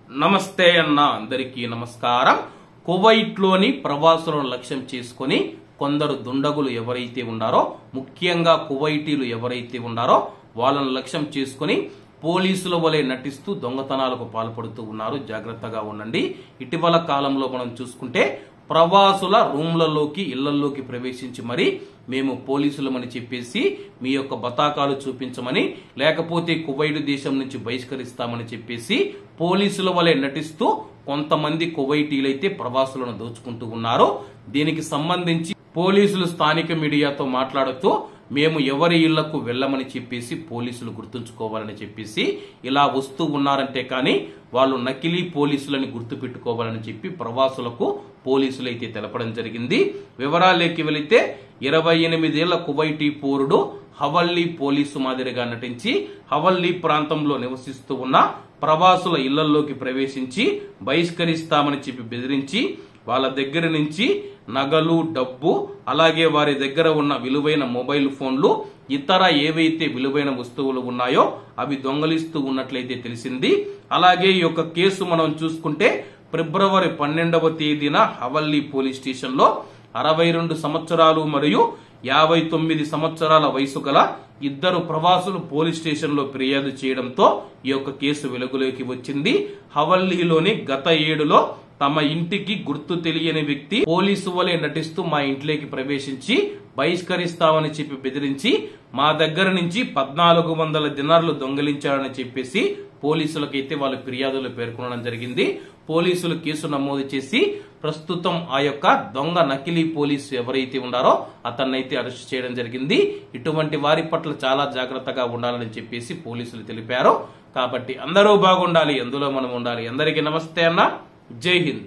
నమస్తే అన్న అందరికీ నమస్కారం. కువైట్ లోని ప్రవాసులను లక్ష్యం చేసుకుని కొందరు దుండగులు ఎవరైతే ఉన్నారో, ముఖ్యంగా కువైటీలు ఎవరైతే ఉన్నారో వాళ్ళను లక్ష్యం చేసుకుని పోలీసుల వలె నటిస్తూ దొంగతనాలకు పాల్పడుతూ ఉన్నారు. జాగ్రత్తగా ఉండండి. ఇటీవల కాలంలో మనం చూసుకుంటే ప్రవాసుల రూమ్లలోకి ఇళ్లలోకి ప్రవేశించి మరి మేము పోలీసులమని చెప్పేసి మీ యొక్క బతాకాలు చూపించమని, లేకపోతే కువైట్ దేశం నుంచి బహిష్కరిస్తామని చెప్పేసి పోలీసుల వలె నటిస్తూ కొంతమంది కువైటీలైతే ప్రవాసులను దోచుకుంటూ ఉన్నారు. దీనికి సంబంధించి పోలీసులు స్థానిక మీడియాతో మాట్లాడుతూ మేము ఎవరి ఇళ్లకు వెళ్లమని చెప్పేసి పోలీసులు గుర్తుంచుకోవాలని చెప్పేసి ఇలా వస్తూ ఉన్నారంటే కానీ వాళ్ళు నకిలీ పోలీసులని గుర్తు పెట్టుకోవాలని చెప్పి ప్రవాసులకు పోలీసులు అయితే తెలపడం జరిగింది. వివరాల్లోకి వెళితే 28 ఏళ్ల కువైటీ పౌరుడు హవల్లీ పోలీసు మాదిరిగా నటించి హవల్లీ ప్రాంతంలో నివసిస్తూ ఉన్న ప్రవాసుల ఇళ్లలోకి ప్రవేశించి బహిష్కరిస్తామని చెప్పి బెదిరించి వాళ్ళ దగ్గర నుంచి నగలు, డబ్బు, అలాగే వారి దగ్గర ఉన్న విలువైన మొబైల్ ఫోన్లు, ఇతర ఏవైతే విలువైన వస్తువులు ఉన్నాయో అవి దొంగలిస్తూ ఉన్నట్లయితే తెలిసింది. అలాగే ఈ యొక్క కేసు మనం చూసుకుంటే ఫిబ్రవరి 12వ తేదీన హవల్లీ పోలీస్ స్టేషన్ లో 62 సంవత్సరాలు మరియు 59 సంవత్సరాల వయసు గల ఇద్దరు ప్రవాసులు పోలీస్ స్టేషన్ లో ఫిర్యాదు చేయడంతో ఈ యొక్క కేసు వెలుగులోకి వచ్చింది. హవల్లీలోని గత ఏడులో తమ ఇంటికి గుర్తు తెలియని వ్యక్తి పోలీసు వలె నటిస్తూ మా ఇంట్లోకి ప్రవేశించి బహిష్కరిస్తామని చెప్పి బెదిరించి మా దగ్గర నుంచి 1400 దినార్లు దొంగిలించారని చెప్పేసి పోలీసులకైతే వాళ్ళు ఫిర్యాదులు పేర్కొనడం జరిగింది. పోలీసులు కేసు నమోదు చేసి ప్రస్తుతం ఆ యొక్క దొంగ నకిలీ పోలీసు ఎవరైతే ఉన్నారో అతన్నైతే అరెస్ట్ చేయడం జరిగింది. ఇటువంటి వారి పట్ల చాలా జాగ్రత్తగా ఉండాలని చెప్పేసి పోలీసులు తెలిపారు. కాబట్టి అందరూ బాగుండాలి, అందులో మనం ఉండాలి. అందరికీ నమస్తే అన్న. జై హింద్.